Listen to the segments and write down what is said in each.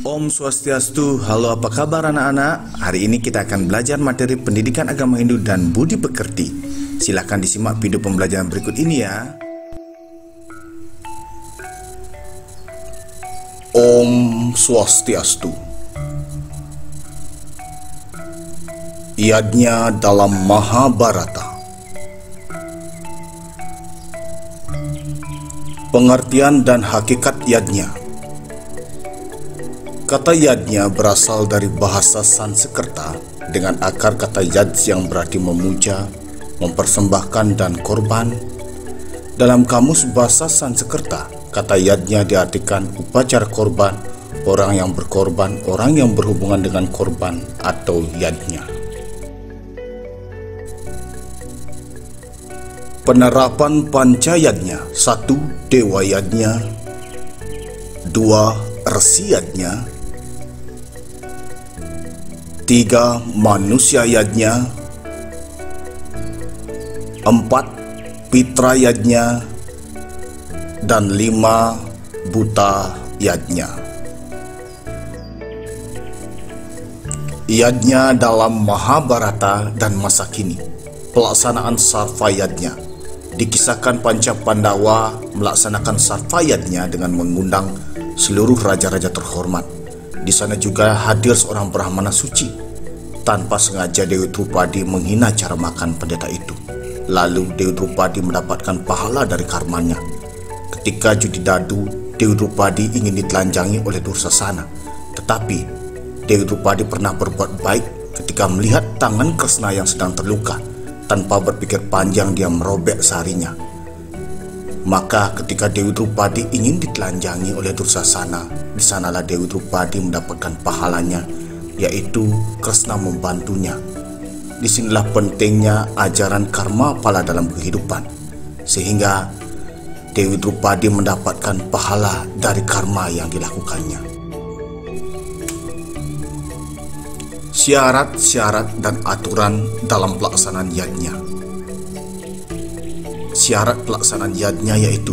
Om Swastiastu, halo apa kabar anak-anak? Hari ini kita akan belajar materi pendidikan agama Hindu dan budi pekerti. Silahkan disimak video pembelajaran berikut ini ya. Om Swastiastu. Yadnya dalam Mahabharata. Pengertian dan hakikat yadnya. Kata yadnya berasal dari bahasa Sanskerta dengan akar kata yaj yang berarti memuja, mempersembahkan, dan korban. Dalam kamus bahasa Sanskerta, kata yadnya diartikan upacara korban, orang yang berkorban, orang yang berhubungan dengan korban, atau yadnya. Penerapan pancayadnya: 1. Dewa yadnya, 2. Resi yadnya, 3. Manusia yadnya, 4. Pitra yadnya, dan 5. Buta yadnya. Yadnya dalam Mahabharata dan masa kini. Pelaksanaan sarva yadnya. Dikisahkan Panca Pandawa melaksanakan sarva yadnya dengan mengundang seluruh raja-raja terhormat. Di sana juga hadir seorang Brahmana suci. Tanpa sengaja Dewi Drupadi menghina cara makan pendeta itu. Lalu Dewi Drupadi mendapatkan pahala dari karmanya. Ketika judi dadu, Dewi Drupadi ingin ditelanjangi oleh Dursasana. Tetapi Dewi Drupadi pernah berbuat baik ketika melihat tangan Kresna yang sedang terluka. Tanpa berpikir panjang dia merobek sarinya. Maka ketika Dewi Drupadi ingin ditelanjangi oleh Dursasana, di sanalah Dewi Drupadi mendapatkan pahalanya, yaitu Kresna membantunya. Disinilah pentingnya ajaran karma pala dalam kehidupan, sehingga Dewi Drupadi mendapatkan pahala dari karma yang dilakukannya. Syarat-syarat dan aturan dalam pelaksanaan yadnya. Syarat pelaksanaan yadnya yaitu: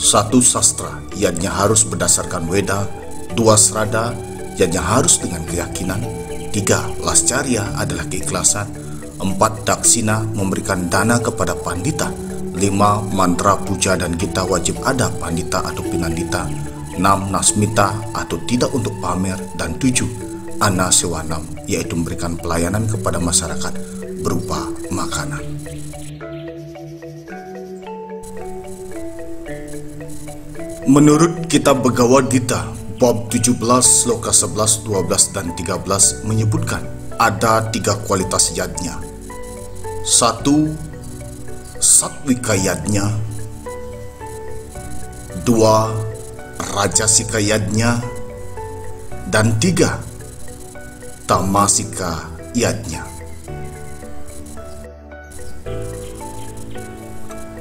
1. Sastra, yadnya harus berdasarkan Weda. 2. Srada, yadnya harus dengan keyakinan. 3. Lascarya adalah keikhlasan. 4. Daksina, memberikan dana kepada pandita. 5. Mantra, puja, dan gita wajib ada pandita atau pinandita. 6. Nasmita atau tidak untuk pamer. Dan 7. Anasewanam, yaitu memberikan pelayanan kepada masyarakat berupa makanan. Menurut kitab Bhagavad Gita, bab 17, sloka 11, 12, dan 13 menyebutkan ada 3 kualitas yadnya. 1. Satwika yadnya. 2. Rajasika yadnya. Dan 3. Tamasika yadnya.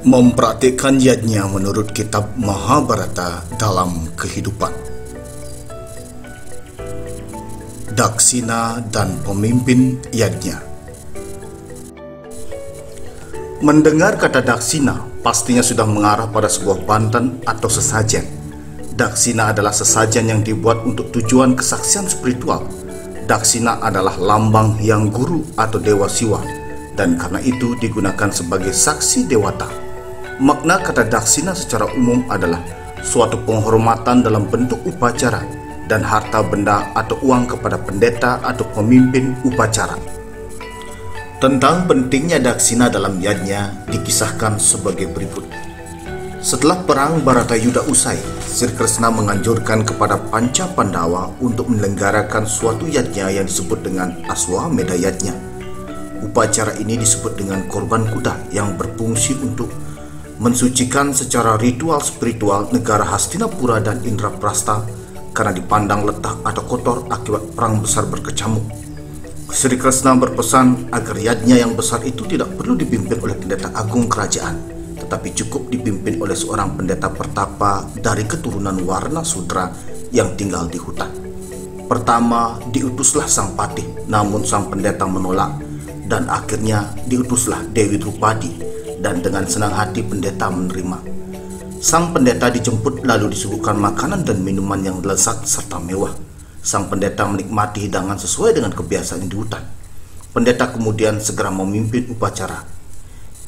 Mempraktikkan yadnya menurut kitab Mahabharata dalam kehidupan. Daksina dan pemimpin yadnya. Mendengar kata daksina, pastinya sudah mengarah pada sebuah banten atau sesajen. Daksina adalah sesajen yang dibuat untuk tujuan kesaksian spiritual. Daksina adalah lambang Hyang Guru atau Dewa Siwa, dan karena itu digunakan sebagai saksi dewata. Makna kata daksina secara umum adalah suatu penghormatan dalam bentuk upacara dan harta benda atau uang kepada pendeta atau pemimpin upacara. Tentang pentingnya daksina dalam yadnya dikisahkan sebagai berikut. Setelah perang Bharatayuda usai, Sri Kresna menganjurkan kepada Panca Pandawa untuk menyelenggarakan suatu yadnya yang disebut dengan Aswamedha yadnya. Upacara ini disebut dengan korban kuda yang berfungsi untuk mensucikan secara ritual spiritual negara Hastinapura dan Indraprastha karena dipandang letah atau kotor akibat perang besar berkecamuk. Sri Kresna berpesan agar yadnya yang besar itu tidak perlu dipimpin oleh pendeta agung kerajaan, tetapi cukup dipimpin oleh seorang pendeta pertapa dari keturunan Warna Sudra yang tinggal di hutan. Pertama diutuslah sang patih, namun sang pendeta menolak, dan akhirnya diutuslah Dewi Drupadi, dan dengan senang hati pendeta menerima. Sang pendeta dijemput lalu disuguhkan makanan dan minuman yang lezat serta mewah. Sang pendeta menikmati hidangan sesuai dengan kebiasaan di hutan. Pendeta kemudian segera memimpin upacara.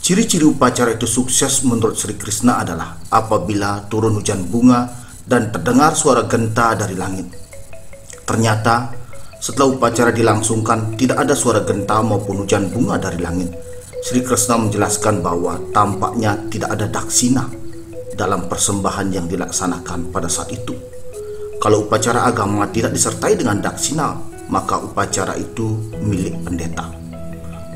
Ciri-ciri upacara itu sukses menurut Sri Krishna adalah apabila turun hujan bunga dan terdengar suara genta dari langit. Ternyata setelah upacara dilangsungkan tidak ada suara genta maupun hujan bunga dari langit. Sri Krishna menjelaskan bahwa tampaknya tidak ada daksina dalam persembahan yang dilaksanakan pada saat itu. Kalau upacara agama tidak disertai dengan daksina, maka upacara itu milik pendeta.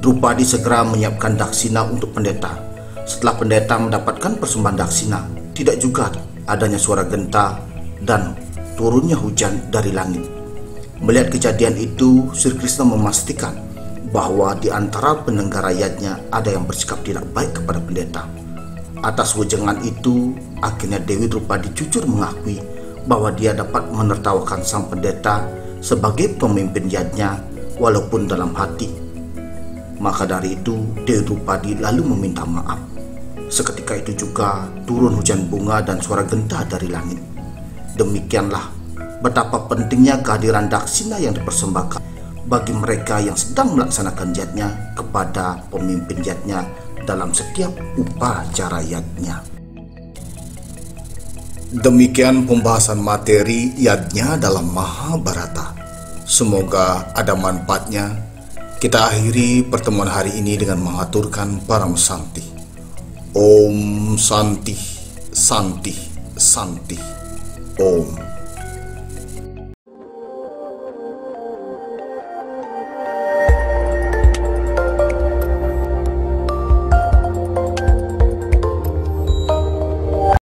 Drupadi segera menyiapkan daksina untuk pendeta. Setelah pendeta mendapatkan persembahan daksina, tidak juga adanya suara genta dan turunnya hujan dari langit. Melihat kejadian itu, Sri Krishna memastikan bahwa di antara pendengar rakyatnya ada yang bersikap tidak baik kepada pendeta. Atas wejangan itu, akhirnya Dewi Drupadi jujur mengakui bahwa dia dapat menertawakan sang pendeta sebagai pemimpin yajnya walaupun dalam hati. Maka dari itu, Dewi Drupadi lalu meminta maaf. Seketika itu juga turun hujan bunga dan suara genta dari langit. Demikianlah betapa pentingnya kehadiran daksina yang dipersembahkan bagi mereka yang sedang melaksanakan yajnya kepada pemimpin yajnya dalam setiap upacara yajnya. Demikian pembahasan materi yajnya dalam Mahabharata. Semoga ada manfaatnya. Kita akhiri pertemuan hari ini dengan mengaturkan Param Santi. Om Santi, Santi, Santi. Om.